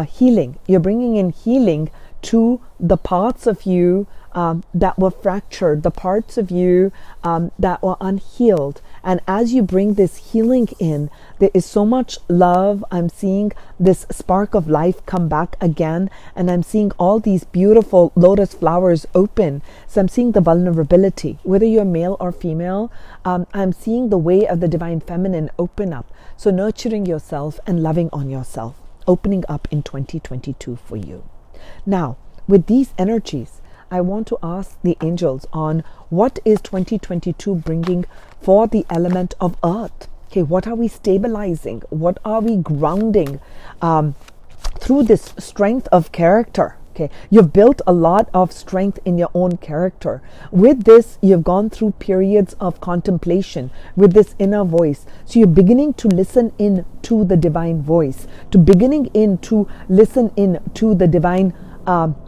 healing. You're bringing in healing to the parts of you that were fractured, the parts of you that were unhealed. And as you bring this healing in, there is so much love. I'm seeing this spark of life come back again, and I'm seeing all these beautiful lotus flowers open. So I'm seeing the vulnerability, whether you're male or female. I'm seeing the way of the divine feminine open up. So nurturing yourself and loving on yourself, opening up in 2022 for you. Now, with these energies, I want to ask the angels on what is 2022 bringing for the element of earth. Okay, what are we stabilizing? What are we grounding through this strength of character? Okay, you've built a lot of strength in your own character. With this, you've gone through periods of contemplation with this inner voice. So you're beginning to listen in to the divine voice, to beginning in to listen in to the divine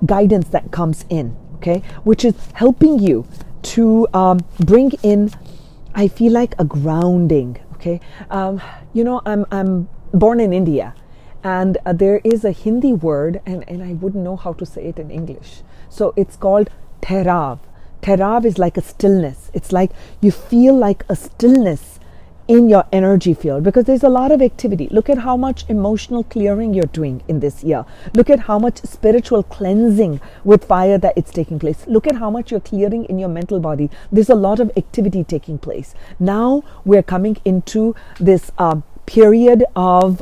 guidance that comes in. Okay, which is helping you to bring in, I feel like, a grounding. Okay, I'm born in India, and there is a Hindi word, and I wouldn't know how to say it in English. So it's called Therav. Therav is like a stillness. It's like you feel like a stillness in your energy field, because there's a lot of activity. Look at how much emotional clearing you're doing in this year. Look at how much spiritual cleansing with fire that it's taking place. Look at how much you're clearing in your mental body. There's a lot of activity taking place. Now we're coming into this period of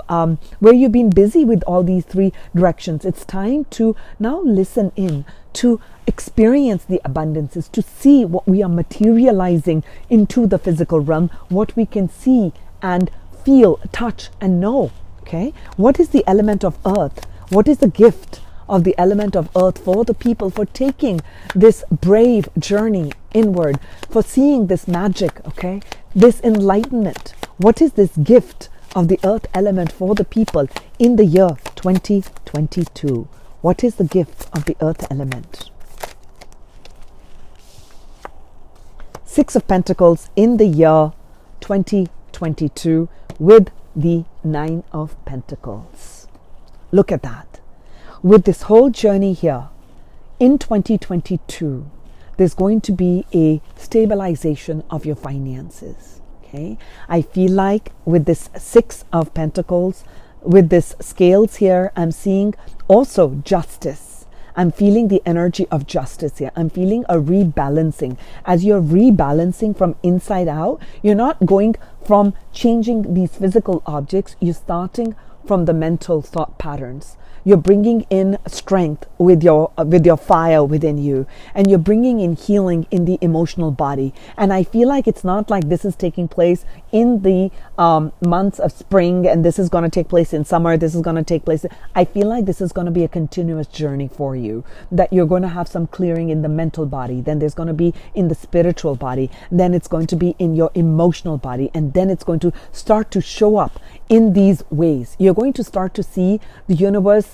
where you've been busy with all these three directions. It's time to now listen in, to experience the abundances, to see what we are materializing into the physical realm, what we can see and feel, touch and know. Okay, what is the element of earth? What is the gift of the element of earth for the people, for taking this brave journey inward, for seeing this magic, okay, this enlightenment? What is this gift of the earth element for the people in the year 2022? What is the gift of the earth element? Six of Pentacles in the year 2022 with the Nine of Pentacles. Look at that. With this whole journey here in 2022, there's going to be a stabilization of your finances. Okay, I feel like with this Six of Pentacles, with this scales here, I'm seeing also justice. I'm feeling the energy of justice here. I'm feeling a rebalancing. As you're rebalancing from inside out, you're not going from changing these physical objects. You're starting from the mental thought patterns. You're bringing in strength with your fire within you, and you're bringing in healing in the emotional body. And I feel like it's not like this is taking place in the months of spring and this is going to take place in summer, this is going to take place. I feel like this is going to be a continuous journey for you, that you're going to have some clearing in the mental body, then there's going to be in the spiritual body, then it's going to be in your emotional body, and then it's going to start to show up in these ways. You're going to start to see the universe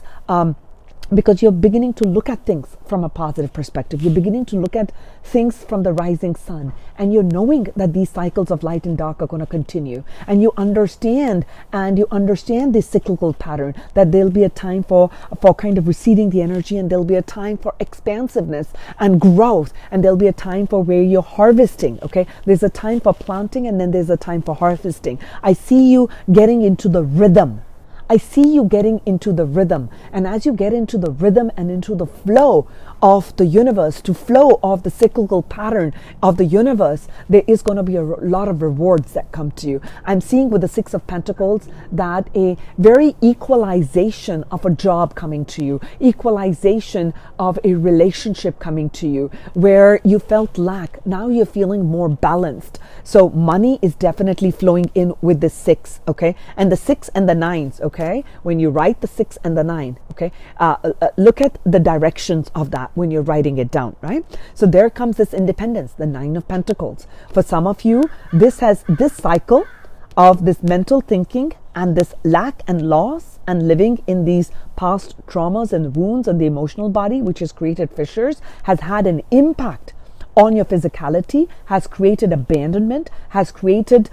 because you're beginning to look at things from a positive perspective. You're beginning to look at things from the rising sun, and you're knowing that these cycles of light and dark are going to continue, and you understand this cyclical pattern, that there'll be a time for kind of receding the energy, and there'll be a time for expansiveness and growth, and there'll be a time for where you're harvesting. Okay, there's a time for planting, and then there's a time for harvesting. I see you getting into the rhythm. I see you getting into the rhythm. And as you get into the rhythm and into the flow of the universe, to flow of the cyclical pattern of the universe, there is going to be a lot of rewards that come to you. I'm seeing with the Six of Pentacles that a very equalization of a job coming to you, equalization of a relationship coming to you, where you felt lack. Now you're feeling more balanced. So money is definitely flowing in with the six, okay? And the six and the nines, okay? When you write the six and the nine, okay? Look at the directions of that when you're writing it down, right? So there comes this independence, the Nine of Pentacles. For some of you, this cycle of this mental thinking and this lack and loss and living in these past traumas and wounds and the emotional body, which has created fissures, has had an impact on your physicality, has created abandonment, has created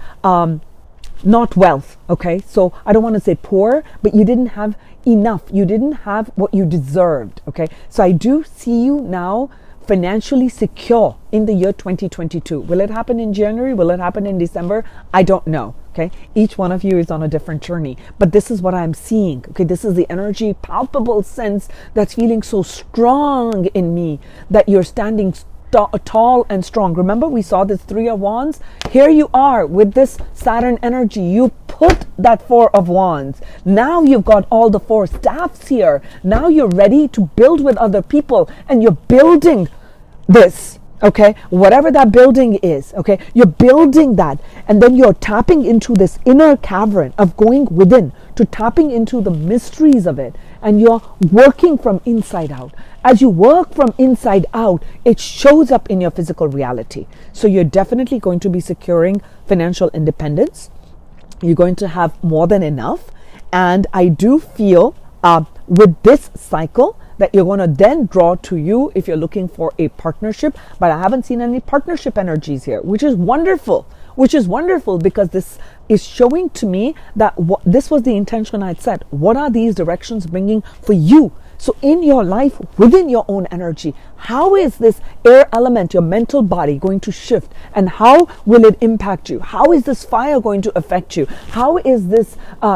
not wealth, okay? So I don't want to say poor, but you didn't have enough. You didn't have what you deserved, okay? So I do see you now financially secure in the year 2022. Will it happen in January? Will it happen in December? I don't know, okay? Each one of you is on a different journey, but this is what I'm seeing, okay? This is the energy, palpable sense that's feeling so strong in me, that you're standing tall and strong. Remember, we saw this Three of Wands. Here you are with this Saturn energy. You put that Four of Wands. Now you've got all the four staffs here. Now you're ready to build with other people, and you're building this, okay? Whatever that building is, okay? You're building that, and then you're tapping into this inner cavern of going within, to tapping into the mysteries of it, and you're working from inside out. As you work from inside out, it shows up in your physical reality. So you're definitely going to be securing financial independence. You're going to have more than enough. And I do feel with this cycle that you're going to then draw to you if you're looking for a partnership. But I haven't seen any partnership energies here, which is wonderful. which is wonderful because this is showing to me that this was the intention I'd set. What are these directions bringing for you? So in your life, within your own energy, how is this air element, your mental body, going to shift? And how will it impact you? How is this fire going to affect you? How is this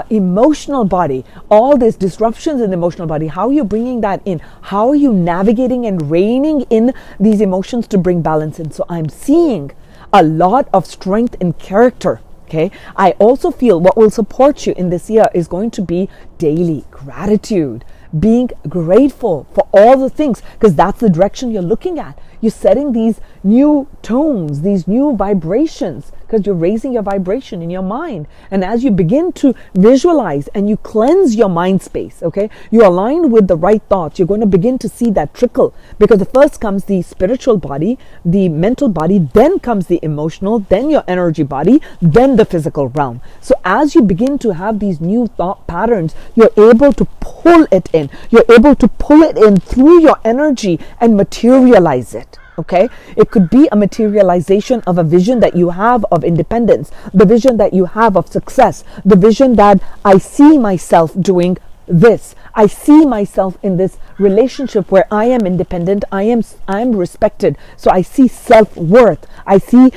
emotional body, all these disruptions in the emotional body, how are you bringing that in? How are you navigating and reining in these emotions to bring balance in? So I'm seeing a lot of strength in character. Okay. I also feel what will support you in this year is going to be daily gratitude, being grateful for all the things, because that's the direction you're looking at. You're setting these new tones, these new vibrations, because you're raising your vibration in your mind. And as you begin to visualize and you cleanse your mind space, okay, you align with the right thoughts, you're going to begin to see that trickle, because the first comes the spiritual body, the mental body, then comes the emotional, then your energy body, then the physical realm. So as you begin to have these new thought patterns, you're able to pull it in. You're able to pull it in through your energy and materialize it. Okay, it could be a materialization of a vision that you have of independence, the vision that you have of success, the vision that I see myself doing this. I see myself in this relationship where I am independent, I am respected. So I see self-worth. I see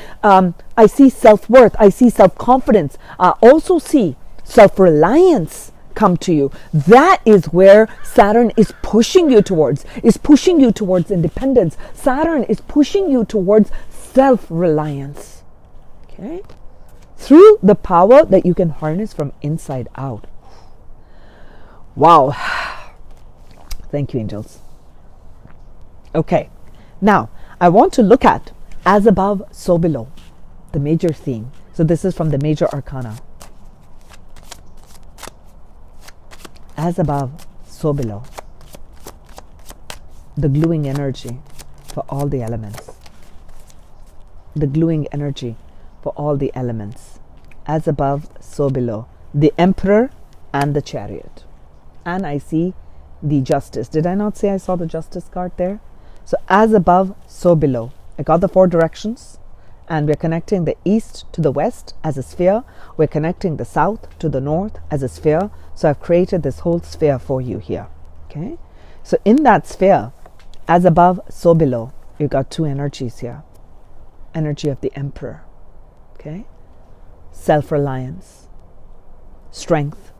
self-worth. I see self-confidence. I also see self-reliance come to you. That is where Saturn is pushing you towards independence. Saturn is pushing you towards self-reliance. Okay? Through the power that you can harness from inside out. Wow. Thank you, angels. Okay. Now, I want to look at as above, so below, the major theme. So this is from the major arcana. As above, so below. The gluing energy for all the elements. The gluing energy for all the elements. As above, so below. The Emperor and the Chariot. And I see the Justice. Did I not say I saw the Justice card there? So as above, so below. I got the 4 directions. And we're connecting the east to the west as a sphere. We're connecting the south to the north as a sphere. So I've created this whole sphere for you here. Okay. So in that sphere, as above, so below, you got 2 energies here. Energy of the Emperor. Okay. Self-reliance. Strength.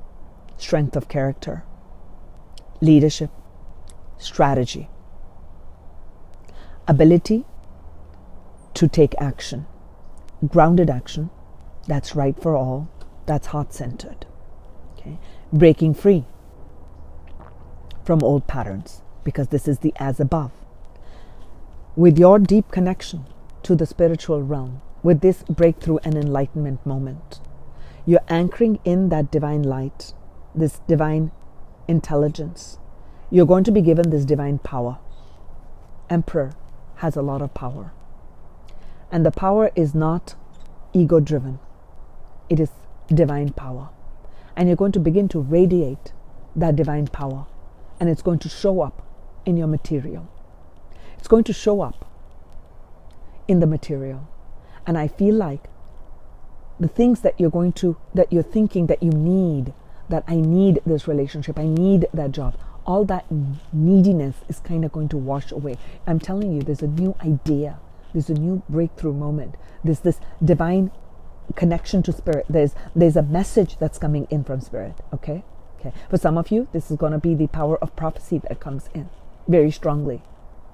Strength of character. Leadership. Strategy. Ability to take action, grounded action, that's right for all, that's heart-centered. Okay, breaking free from old patterns, because this is the as above. With your deep connection to the spiritual realm, with this breakthrough and enlightenment moment, you're anchoring in that divine light, this divine intelligence. You're going to be given this divine power. Emperor has a lot of power. And the power is not ego-driven. It is divine power. And you're going to begin to radiate that divine power. And it's going to show up in your material. It's going to show up in the material. And I feel like the things that you're thinking that you need, that I need this relationship, I need that job, all that neediness is kind of going to wash away. I'm telling you, there's a new idea. There's a new breakthrough moment. There's this divine connection to spirit. There's a message that's coming in from spirit. Okay? For some of you, this is going to be the power of prophecy that comes in very strongly.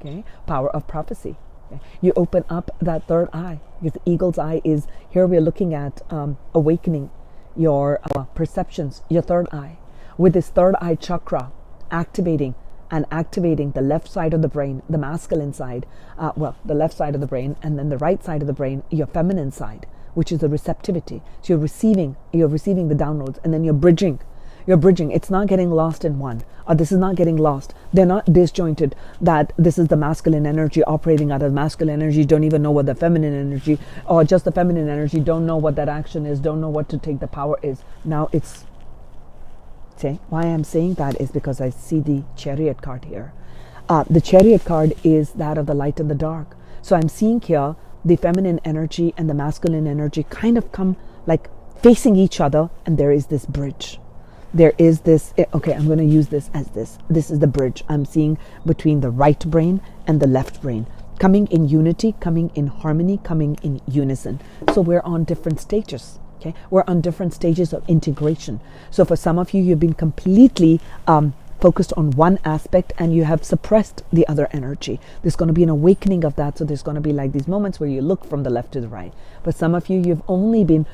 Okay? Power of prophecy. Okay? You open up that third eye, because the eagle's eye is here. We're looking at awakening your perceptions, your third eye, with this third eye chakra activating the left side of the brain, the masculine side, the left side of the brain, and then the right side of the brain, your feminine side, which is the receptivity. So you're receiving the downloads, and then you're bridging. It's not getting lost in one, or this is not getting lost. They're not disjointed, that this is the masculine energy operating out of masculine energy, don't even know what the feminine energy, or just the feminine energy, don't know what that action is, don't know what to take the power is. Now it's why I'm saying that is because I see the Chariot card here. The Chariot card is that of the light and the dark. So I'm seeing here the feminine energy and the masculine energy kind of come like facing each other, and there is this bridge. There is this, okay, I'm going to use this as this. This is the bridge I'm seeing between the right brain and the left brain, coming in unity, coming in harmony, coming in unison. So we're on different stages. Okay, we're on different stages of integration. So for some of you, you've been completely focused on one aspect and you have suppressed the other energy. There's going to be an awakening of that. So there's going to be like these moments where you look from the left to the right. For some of you, you've only been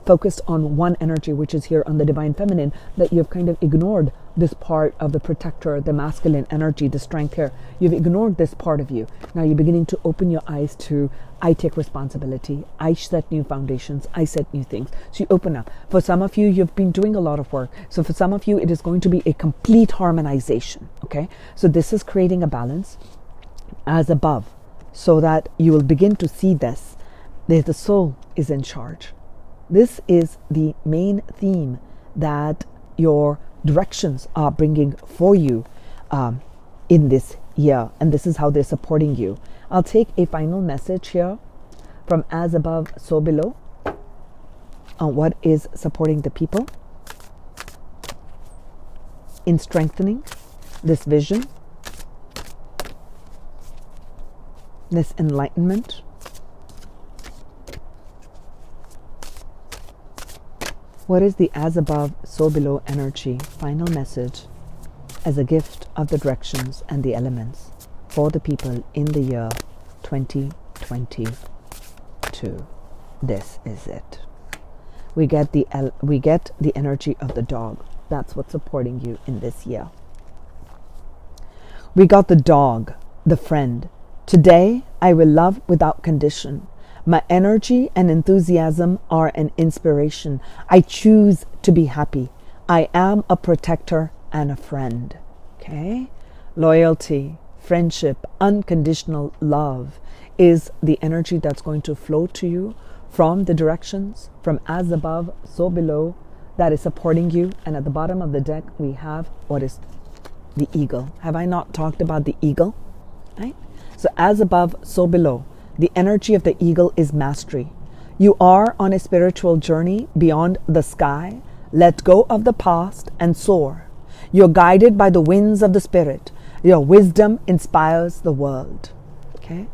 focused on one energy, which is here on the divine feminine, that you've kind of ignored this part of the protector, the masculine energy, the strength here. You've ignored this part of you. Now you're beginning to open your eyes to, I take responsibility. I set new foundations. I set new things. So you open up. For some of you, you've been doing a lot of work. So for some of you, it is going to be a complete harmonization. Okay. So this is creating a balance as above, so that you will begin to see this. The soul is in charge. This is the main theme that your directions are bringing for you in this year, and this is how they're supporting you. I'll take a final message here from as above, so below, on what is supporting the people in strengthening this vision, this enlightenment. What is the as above, so below energy? Final message as a gift of the directions and the elements for the people in the year 2022. This is it. We get the energy of the dog. That's what's supporting you in this year. We got the dog, the friend. Today, I will love without condition. My energy and enthusiasm are an inspiration. I choose to be happy. I am a protector and a friend. Okay? Loyalty, friendship, unconditional love is the energy that's going to flow to you from the directions, from as above, so below, that is supporting you. And at the bottom of the deck, we have what is the eagle. Have I not talked about the eagle? Right? So as above, so below. The energy of the eagle is mastery. You are on a spiritual journey beyond the sky. Let go of the past and soar. You're guided by the winds of the spirit. Your wisdom inspires the world. Okay?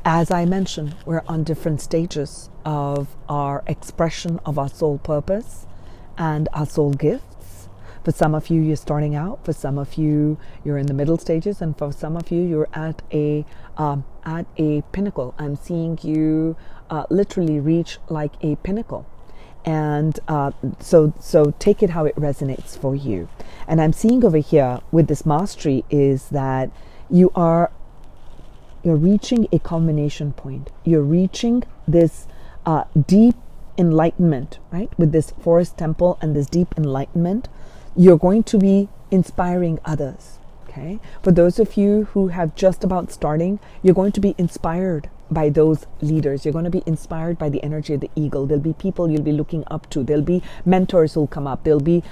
As I mentioned, we're on different stages of our expression of our soul purpose and our soul gifts. For some of you, you're starting out. For some of you, you're in the middle stages, and for some of you, you're at a pinnacle. I'm seeing you literally reach like a pinnacle, and so take it how it resonates for you. And I'm seeing over here with this mastery is that you're reaching a culmination point. You're reaching this deep enlightenment, right? With this forest temple and this deep enlightenment. You're going to be inspiring others, okay? For those of you who have just about starting, you're going to be inspired by those leaders. You're going to be inspired by the energy of the eagle. There'll be people you'll be looking up to. There'll be mentors who'll come up. There'll be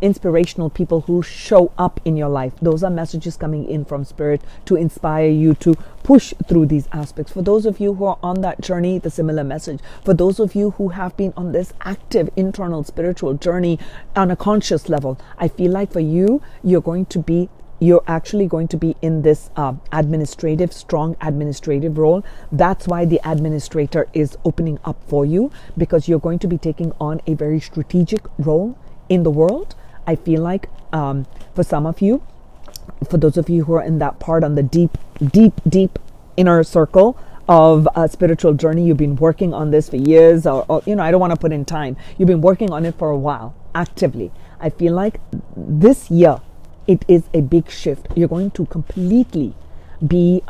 inspirational people who show up in your life. Those are messages coming in from spirit to inspire you to push through these aspects. For those of you who are on that journey, the similar message. For those of you who have been on this active internal spiritual journey on a conscious level, I feel like for you, you're actually going to be in this strong administrative role. That's why the administrator is opening up for you, because you're going to be taking on a very strategic role in the world. I feel like for some of you, for those of you who are in that part on the deep inner circle of a spiritual journey, you've been working on this for years, or I don't want to put in time. You've been working on it for a while, actively. I feel like this year, it is a big shift. You're going to completely be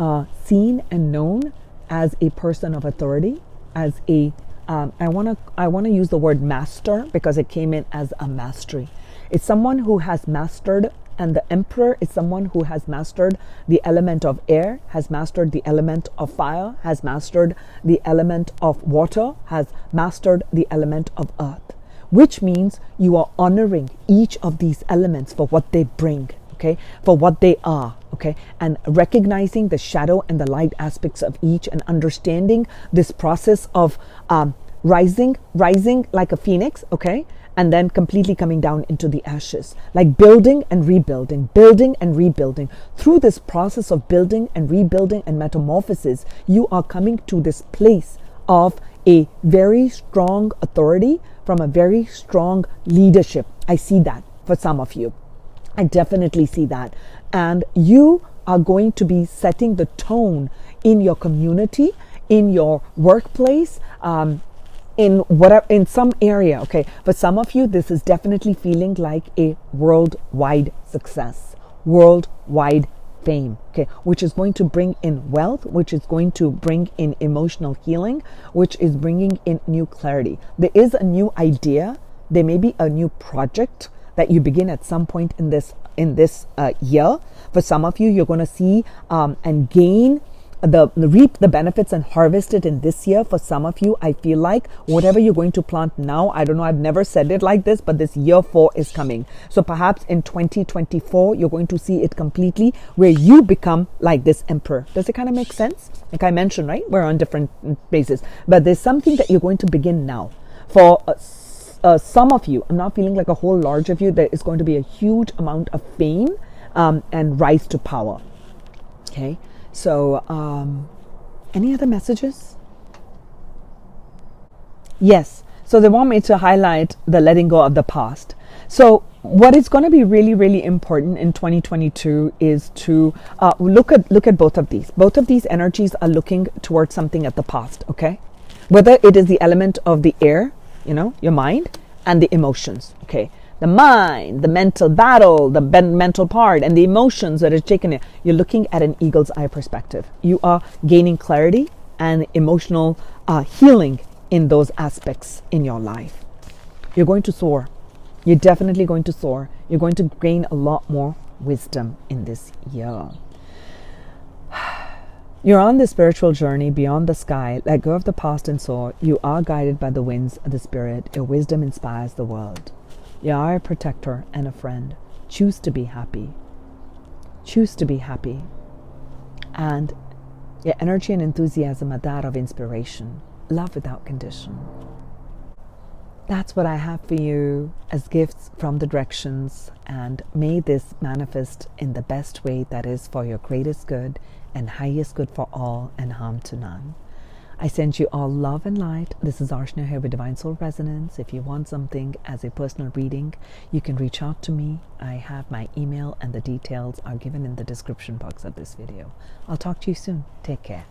seen and known as a person of authority, as a I want to use the word master because it came in as a mastery. It's someone who has mastered, and the emperor is someone who has mastered the element of air, has mastered the element of fire, has mastered the element of water, has mastered the element of earth, which means you are honoring each of these elements for what they bring, okay, for what they are. okay, and recognizing the shadow and the light aspects of each, and understanding this process of rising like a phoenix, okay, and then completely coming down into the ashes, like building and rebuilding through this process of building and rebuilding and metamorphosis. You are coming to this place of a very strong authority, from a very strong leadership. I see that for some of you. I definitely see that. And you are going to be setting the tone in your community, in your workplace, in some area. Okay, for some of you, this is definitely feeling like a worldwide success, worldwide fame, okay, which is going to bring in wealth, which is going to bring in emotional healing, which is bringing in new clarity. There is a new idea. There may be a new project that you begin at some point in this year. For some of you, you're going to see and gain reap the benefits and harvest it in this year. For some of you, I feel like whatever you're going to plant now, I don't know, I've never said it like this, but this year 4 is coming. So perhaps in 2024, you're going to see it completely, where you become like this emperor. Does it kind of make sense? Like I mentioned, right? We're on different bases, but there's something that you're going to begin now. For some of you, I'm not feeling like a whole large of you, there is going to be a huge amount of fame and rise to power. Okay. So, any other messages? Yes. So they want me to highlight the letting go of the past. So what is going to be really, really important in 2022 is to look at both of these. Both of these energies are looking towards something at the past. Okay, whether it is the element of the air, your mind, and the emotions. Okay. The mind, the mental battle, the mental part, and the emotions that are taken in. You're looking at an eagle's eye perspective. You are gaining clarity and emotional healing in those aspects in your life. You're going to soar. You're definitely going to soar. You're going to gain a lot more wisdom in this year. You're on this spiritual journey beyond the sky. Let go of the past and soar. You are guided by the winds of the spirit. Your wisdom inspires the world. You are a protector and a friend. Choose to be happy. Choose to be happy. And your energy and enthusiasm are that of inspiration. Love without condition. That's what I have for you as gifts from the directions. And may this manifest in the best way that is for your greatest good and highest good for all and harm to none. I send you all love and light. This is Archana here with Divine Soul Resonance. If you want something as a personal reading, you can reach out to me. I have my email and the details are given in the description box of this video. I'll talk to you soon. Take care.